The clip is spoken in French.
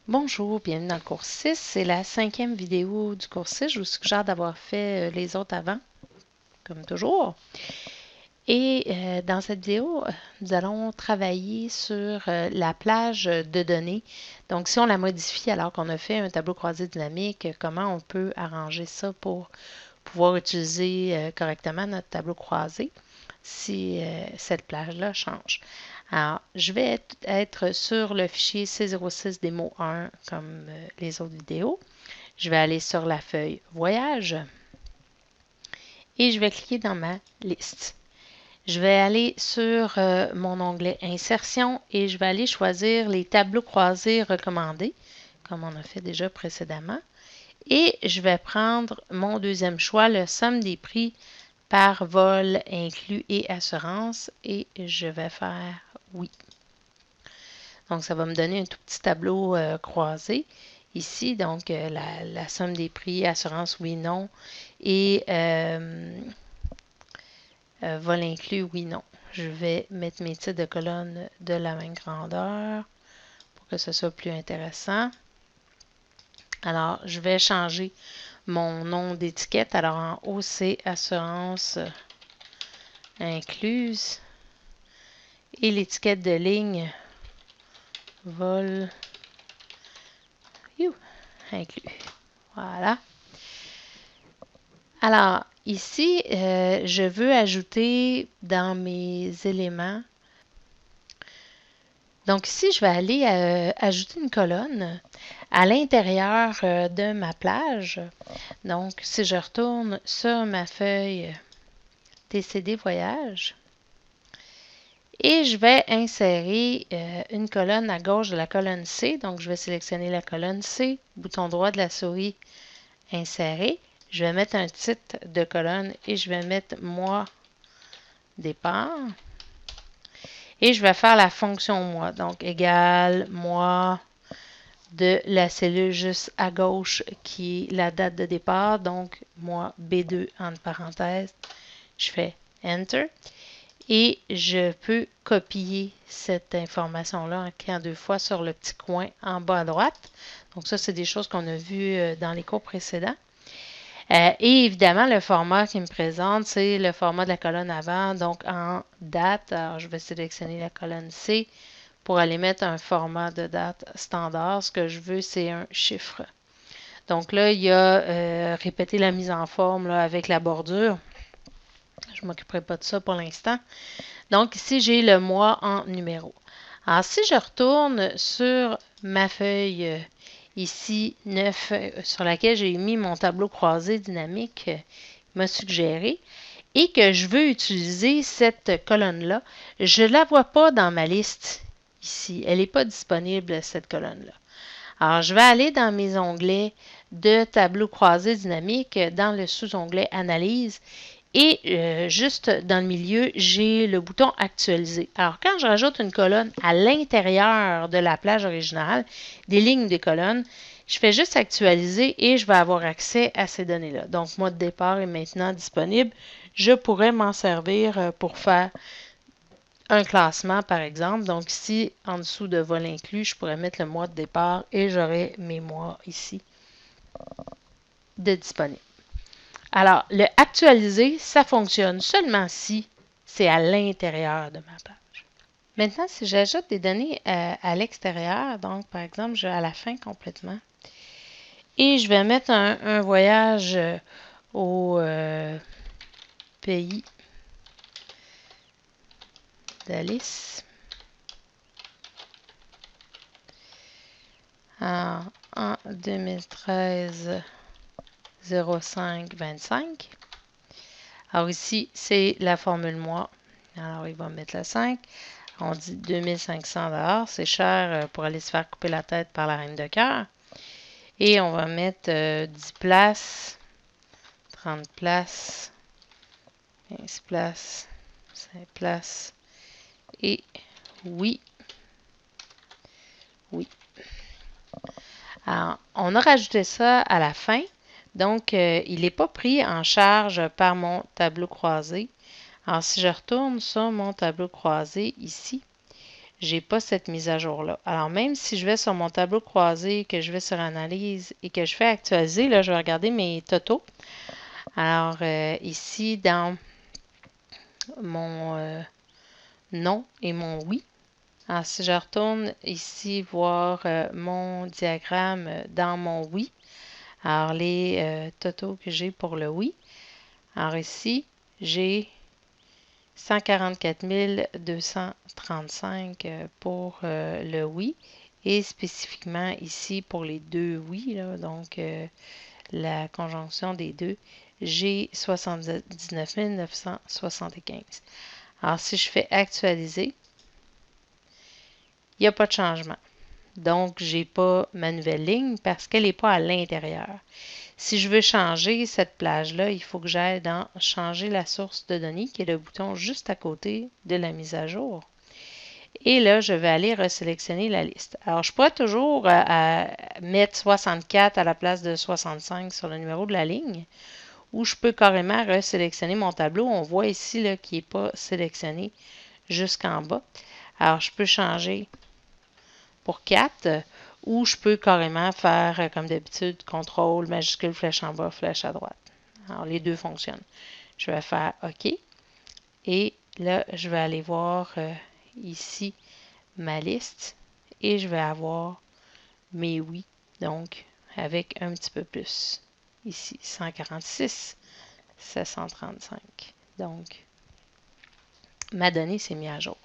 Bonjour, bienvenue dans le cours 6. C'est la 5e vidéo du cours 6. Je vous suggère d'avoir fait les autres avant, comme toujours. Et dans cette vidéo, nous allons travailler sur la plage de données. Donc, si on la modifie alors qu'on a fait un tableau croisé dynamique, comment on peut arranger ça pour pouvoir utiliser correctement notre tableau croisé si cette plage-là change. Alors, je vais être sur le fichier C06 démo 1 comme les autres vidéos. Je vais aller sur la feuille Voyage et je vais cliquer dans ma liste. Je vais aller sur mon onglet Insertion et je vais aller choisir les tableaux croisés recommandés, comme on a fait déjà précédemment. Et je vais prendre mon deuxième choix, le somme des prix par vol inclus et assurance, et je vais faire oui. Donc, ça va me donner un tout petit tableau croisé ici. Donc, la somme des prix, assurance, oui, non. Et vol inclus, oui, non. Je vais mettre mes titres de colonne de la même grandeur pour que ce soit plus intéressant. Alors, je vais changer mon nom d'étiquette. Alors, en haut, c'est assurance incluse. Et l'étiquette de ligne, vol inclus. Voilà. Alors, ici, je veux ajouter dans mes éléments. Donc ici, je vais aller ajouter une colonne à l'intérieur de ma plage. Donc, si je retourne sur ma feuille TCD Voyage, et je vais insérer une colonne à gauche de la colonne C. Donc, je vais sélectionner la colonne C, bouton droit de la souris, insérer. Je vais mettre un titre de colonne et je vais mettre mois départ. Et je vais faire la fonction mois. Donc, égale mois de la cellule juste à gauche qui est la date de départ. Donc, mois B2 entre parenthèses. Je fais Enter. Et je peux copier cette information-là en cliquant 2 fois sur le petit coin en bas à droite. Donc, ça, c'est des choses qu'on a vues dans les cours précédents. Et évidemment, le format qui me présente, c'est le format de la colonne avant, donc en date. Alors, je vais sélectionner la colonne C pour aller mettre un format de date standard. Ce que je veux, c'est un chiffre. Donc là, il y a répéter la mise en forme là, avec la bordure. Je ne m'occuperai pas de ça pour l'instant. Donc ici, j'ai le mois en numéro. Alors, si je retourne sur ma feuille ici 9, sur laquelle j'ai mis mon tableau croisé dynamique, m'a suggéré, et que je veux utiliser cette colonne-là, je ne la vois pas dans ma liste ici. Elle n'est pas disponible, cette colonne-là. Alors, je vais aller dans mes onglets de tableau croisé dynamique, dans le sous-onglet Analyse, et juste dans le milieu, j'ai le bouton Actualiser. Alors, quand je rajoute une colonne à l'intérieur de la plage originale, des lignes des colonnes, je fais juste actualiser et je vais avoir accès à ces données-là. Donc, mois de départ est maintenant disponible. Je pourrais m'en servir pour faire un classement, par exemple. Donc, ici, en dessous de vol inclus, je pourrais mettre le mois de départ et j'aurai mes mois ici de disponibles. Alors, le actualiser, ça fonctionne seulement si c'est à l'intérieur de ma page. Maintenant, si j'ajoute des données à l'extérieur, donc par exemple, je vais à la fin complètement, et je vais mettre un voyage au pays d'Alice en 2013 05-25. Alors ici, c'est la formule mois. Alors, il va mettre le 5. On dit 2500 $. C'est cher pour aller se faire couper la tête par la reine de cœur. Et on va mettre 10 places, 30 places, 15 places, 5 places. Et oui. Oui. Alors, on a rajouté ça à la fin. Donc, il n'est pas pris en charge par mon tableau croisé. Alors, si je retourne sur mon tableau croisé ici, j'ai pas cette mise à jour-là. Alors, même si je vais sur mon tableau croisé, que je vais sur Analyse et que je fais actualiser, là, je vais regarder mes totaux. Alors, ici, dans mon non et mon oui. Alors, si je retourne ici voir mon diagramme dans mon oui, alors les totaux que j'ai pour le oui. Alors ici, j'ai 144 235 pour le oui et spécifiquement ici pour les deux oui, là, donc la conjonction des deux, j'ai 79 975. Alors si je fais actualiser, il n'y a pas de changement. Donc, je n'ai pas ma nouvelle ligne parce qu'elle n'est pas à l'intérieur. Si je veux changer cette plage-là, il faut que j'aille dans Changer la source de données, qui est le bouton juste à côté de la mise à jour. Et là, je vais aller resélectionner la liste. Alors, je pourrais toujours mettre 64 à la place de 65 sur le numéro de la ligne, ou je peux carrément resélectionner mon tableau. On voit ici qu'il n'est pas sélectionné jusqu'en bas. Alors, je peux changer pour 4, ou je peux carrément faire, comme d'habitude, contrôle, majuscule, flèche en bas, flèche à droite. Alors, les deux fonctionnent. Je vais faire OK. Et là, je vais aller voir ici ma liste et je vais avoir mes oui, donc avec un petit peu plus. Ici, 146, 735. Donc, ma donnée s'est mise à jour.